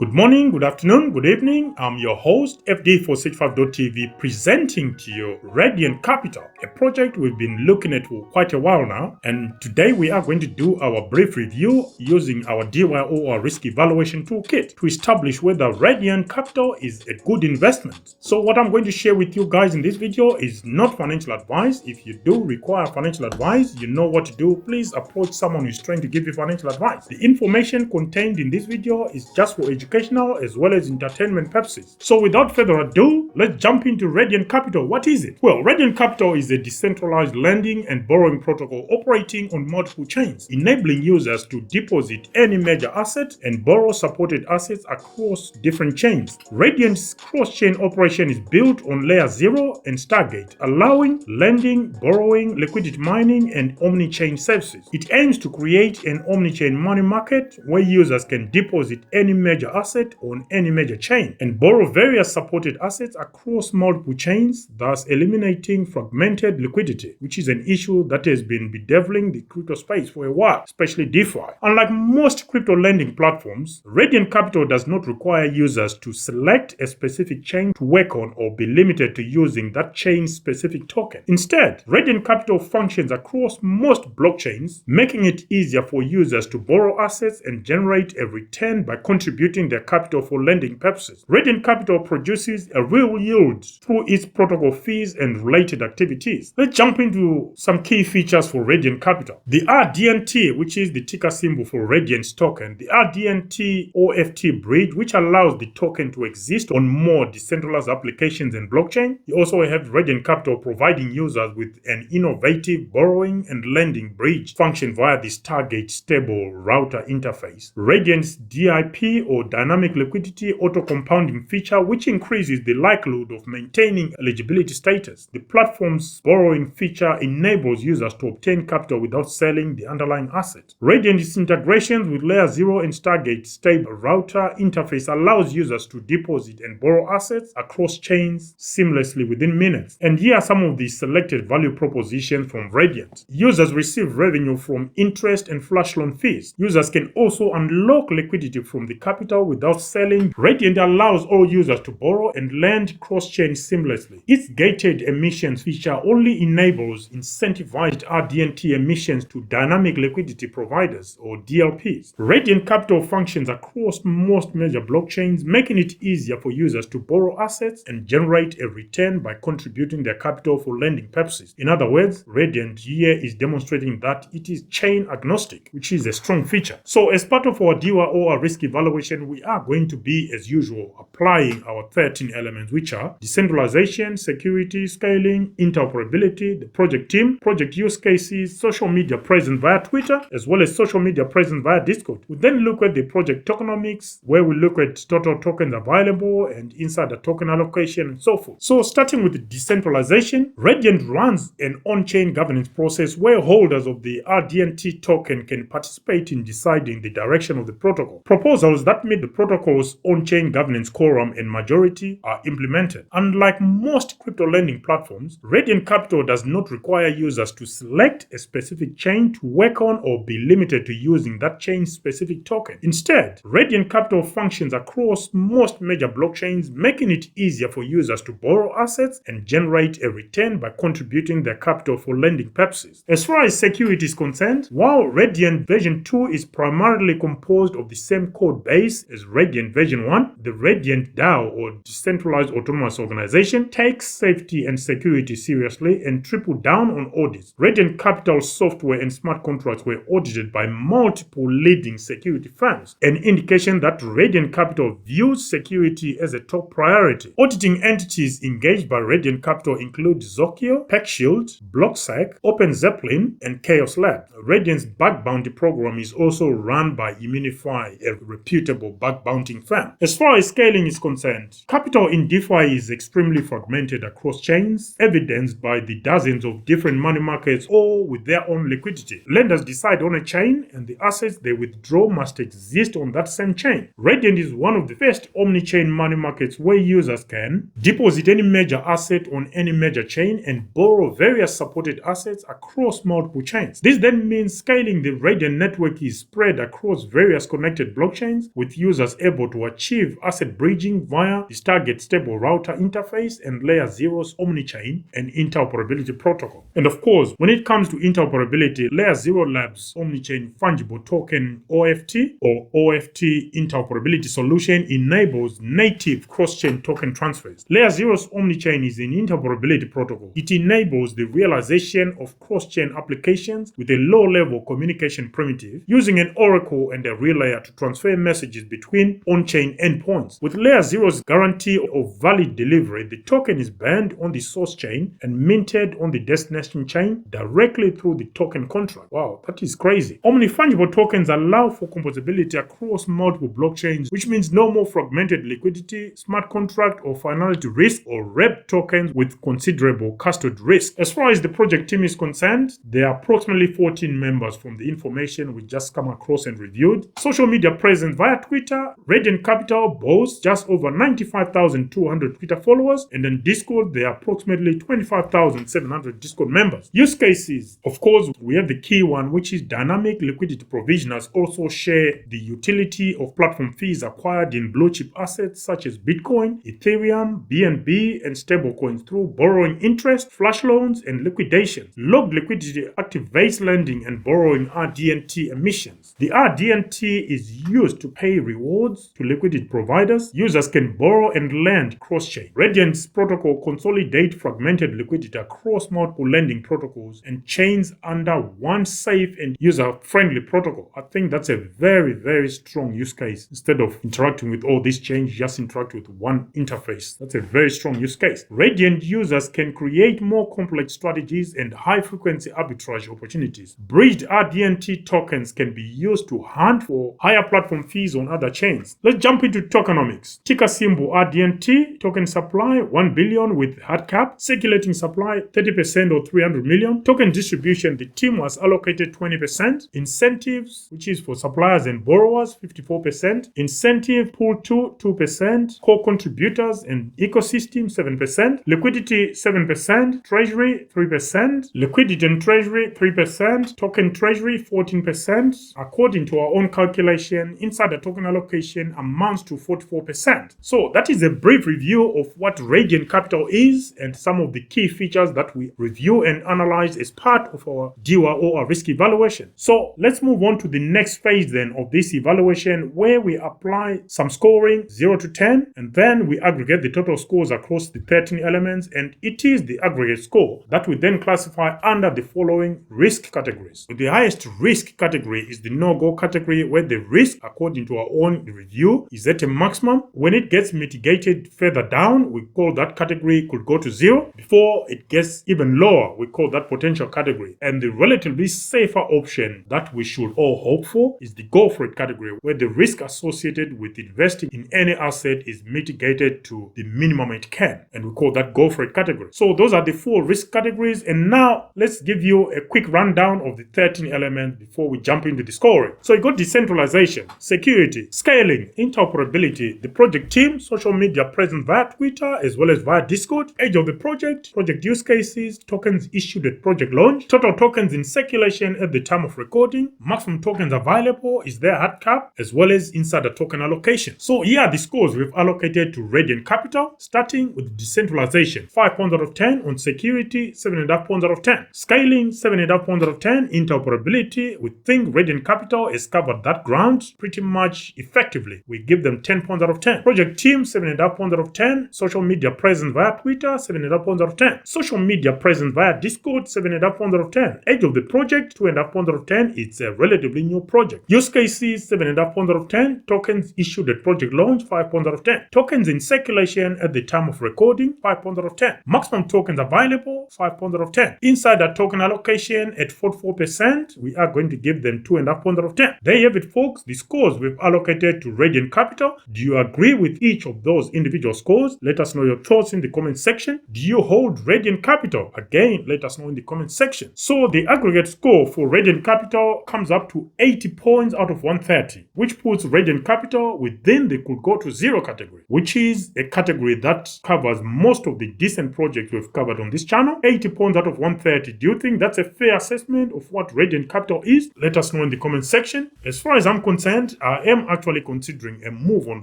Good morning, good afternoon, good evening. I'm your host, FD465.tv, presenting to you RadiantCapital, a project we've been looking at for quite a while now. And today we are going to do our brief review using our DYO or risk evaluation toolkit to establish whether RadiantCapital is a good investment. So what I'm going to share with you guys in this video is not financial advice. If you do require financial advice, you know what to do. Please approach someone who's trying to give you financial advice. The information contained in this video is just for educational as well as entertainment purposes. So without further ado, let's jump into RadiantCapital. What is it? Well, RadiantCapital is a decentralized lending and borrowing protocol operating on multiple chains, enabling users to deposit any major asset and borrow supported assets across different chains. Radiant's cross-chain operation is built on Layer 0 and Stargate, allowing lending, borrowing, liquidity mining, and omnichain services. It aims to create an omnichain money market where users can deposit any major asset on any major chain and borrow various supported assets across multiple chains, thus eliminating fragmented liquidity, which is an issue that has been bedeviling the crypto space for a while, especially DeFi. Unlike most crypto lending platforms, RadiantCapital does not require users to select a specific chain to work on or be limited to using that chain's specific token. Instead, RadiantCapital functions across most blockchains, making it easier for users to borrow assets and generate a return by contributing their capital for lending purposes. RadiantCapital produces a real yield through its protocol fees and related activities. Let's jump into some key features for RadiantCapital. The RDNT, which is the ticker symbol for Radiant's token, the RDNT OFT bridge, which allows the token to exist on more decentralized applications and blockchain. You also have RadiantCapital providing users with an innovative borrowing and lending bridge function via the Stargate stable router interface. Radiant's DIP or dynamic liquidity auto-compounding feature, which increases the likelihood of maintaining eligibility status. The platform's borrowing feature enables users to obtain capital without selling the underlying asset. Radiant's integrations with Layer 0 and Stargate stable router interface allows users to deposit and borrow assets across chains seamlessly within minutes. And here are some of the selected value propositions from Radiant. Users receive revenue from interest and flash loan fees. Users can also unlock liquidity from the capital without selling. Radiant allows all users to borrow and lend cross-chain seamlessly. Its gated emissions feature only enables incentivized RDNT emissions to dynamic liquidity providers or DLPs. RadiantCapital functions across most major blockchains, making it easier for users to borrow assets and generate a return by contributing their capital for lending purposes. In other words, Radiant here is demonstrating that it is chain agnostic, which is a strong feature. So as part of our DYO risk evaluation, we are going to be, as usual, applying our 13 elements, which are decentralization, security, scaling, interoperability, the project team, project use cases, social media presence via Twitter, as well as social media presence via Discord. We then look at the project tokenomics, where we look at total tokens available and insider token allocation and so forth. So starting with the decentralization, Radiant runs an on-chain governance process where holders of the RDNT token can participate in deciding the direction of the protocol. Proposals that meet the protocol's on-chain governance quorum and majority are implemented. Unlike most crypto lending platforms, RadiantCapital does not require users to select a specific chain to work on or be limited to using that chain's specific token. Instead, RadiantCapital functions across most major blockchains, making it easier for users to borrow assets and generate a return by contributing their capital for lending purposes. As far as security is concerned, while Radiant version 2 is primarily composed of the same code base as Radiant version 1, the Radiant DAO or Decentralized Autonomous Organization takes safety and security seriously and tripled down on audits. RadiantCapital software and smart contracts were audited by multiple leading security firms, an indication that RadiantCapital views security as a top priority. Auditing entities engaged by RadiantCapital include Zokio, PeckShield, BlockSec, OpenZeppelin, and Chaos Lab. Radiant's bug bounty program is also run by Immunify, a reputable bug bounting firm. As far as scaling is concerned, capital in DeFi is extremely fragmented across chains, evidenced by the dozens of different money markets, all with their own liquidity. Lenders decide on a chain, and the assets they withdraw must exist on that same chain. Radiant is one of the first omnichain money markets where users can deposit any major asset on any major chain and borrow various supported assets across multiple chains. This then means scaling the Radiant network is spread across various connected blockchains, with users able to achieve asset bridging via the Stargate stable router interface and Layer 0's omnichain and interoperability protocol. And of course, when it comes to interoperability, Layer 0 Labs omnichain fungible token OFT or OFT interoperability solution enables native cross-chain token transfers. Layer 0's omnichain is an interoperability protocol. It enables the realization of cross-chain applications with a low-level communication primitive using an oracle and a relayer to transfer messages between on-chain endpoints. With Layer 0's guarantee of valid delivery, the token is banned on the source chain and minted on the destination chain directly through the token contract. Wow, that is crazy. Omni-fungible tokens allow for composability across multiple blockchains, which means no more fragmented liquidity, smart contract or finality risk, or rep tokens with considerable custody risk. As far as the project team is concerned, there are approximately 14 members from the information we just come across and reviewed. Social media presence via Twitter, RadiantCapital boasts just over 95,200 Twitter followers, and in Discord there are approximately 25,700 Discord members. Use cases, of course, we have the key one, which is dynamic liquidity provisioners also share the utility of platform fees acquired in blue chip assets such as Bitcoin, Ethereum, BNB, and stablecoins through borrowing interest, flash loans, and liquidations. Logged liquidity activates lending and borrowing RDNT emissions. The RDNT is used to pay rewards to liquidity providers. Users can borrow and lend cross-chain. Radiant's protocol consolidates fragmented liquidity across multiple lending protocols and chains under one safe and user-friendly protocol. I think that's a very, very strong use case. Instead of interacting with all these chains, just interact with one interface. That's a very strong use case. Radiant users can create more complex strategies and high-frequency arbitrage opportunities. Bridged RDNT tokens can be used to hunt for higher platform fees on other chains. Let's jump into tokenomics. Ticker symbol RDNT, token supply 1 billion with hard cap, circulating supply 30% or 300 million. Token distribution, the team was allocated 20%. Incentives, which is for suppliers and borrowers, 54%. Incentive pool 2%. Core contributors and ecosystem 7%. Liquidity 7%. Treasury 3%. Liquidity and treasury 3%. Token treasury 14%. According to our own calculation, inside the token allocation amounts to 44%. So that is a brief review of what RadiantCapital is and some of the key features that we review and analyze as part of our DWA or our risk evaluation. So let's move on to the next phase then of this evaluation, where we apply some scoring 0 to 10, and then we aggregate the total scores across the 13 elements, and it is the aggregate score that we then classify under the following risk categories. The highest risk category is the no-go category, where the risk, according to our own review, is at a maximum. When it gets mitigated further down, we call that category could go to 0. Before it gets even lower, we call that potential category. And the relatively safer option that we should all hope for is the go for it category, where the risk associated with investing in any asset is mitigated to the minimum it can, and we call that go for it category. So those are the 4 risk categories, and now let's give you a quick rundown of the 13 elements before we jump into the scoring. So you got decentralization, security, scaling, interoperability, the project team, social media presence via Twitter as well as via Discord, age of the project use cases, tokens issued at project launch, total tokens in circulation at the time of recording, maximum tokens available, is there hard cap, as well as insider token allocation. So here are the scores we've allocated to RadiantCapital, starting with decentralization, 5 points out of 10, on security, 7.5 points out of 10, scaling, 7.5 points out of 10, interoperability, we think RadiantCapital has covered that ground pretty much effectively. We give them 10 points out of 10. Project team, 7.5 points out of 10. Social media presence via Twitter, 7.5 points out of 10. Social media presence via Discord, 7.5 points out of 10. Age of the project, 2.5 points out of 10. It's a relatively new project. Use cases, 7.5 points out of 10. Tokens issued at project launch, 5 points out of 10. Tokens in circulation at the time of recording, 5 points out of 10. Maximum tokens available, 5 points out of 10. Insider token allocation at 44%, we are going to give them 2.5 points out of 10. There you have it, folks, the scores we've allocated to RadiantCapital. Do you agree with each of those individual scores? Let us know your thoughts in the comment section. Do you hold RadiantCapital? Again, let us know in the comment section. So the aggregate score for RadiantCapital comes up to 80 points out of 130, which puts RadiantCapital within the could go to 0 category, which is a category that covers most of the decent projects we've covered on this channel. 80 points out of 130. Do you think that's a fair assessment of what RadiantCapital is? Let us know in the comment section. As far as I'm concerned, I am actually considering a move on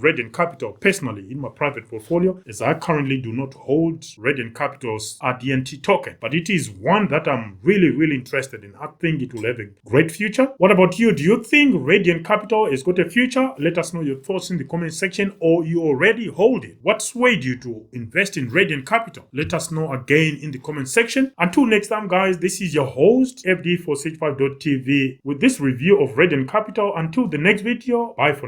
RadiantCapital personally in my private portfolio, as I currently do not hold RadiantCapital's RDNT token, but it is one that I'm really interested in. I think it will have a great future. What about you? Do you think RadiantCapital has got a future? Let us know your thoughts in the comment section, or you already hold it. What swayed you to invest in RadiantCapital? Let us know again in the comment section. Until next time, guys, this is your host FD for Sage5.tv with this review of RadiantCapital. Until the next video, bye for now.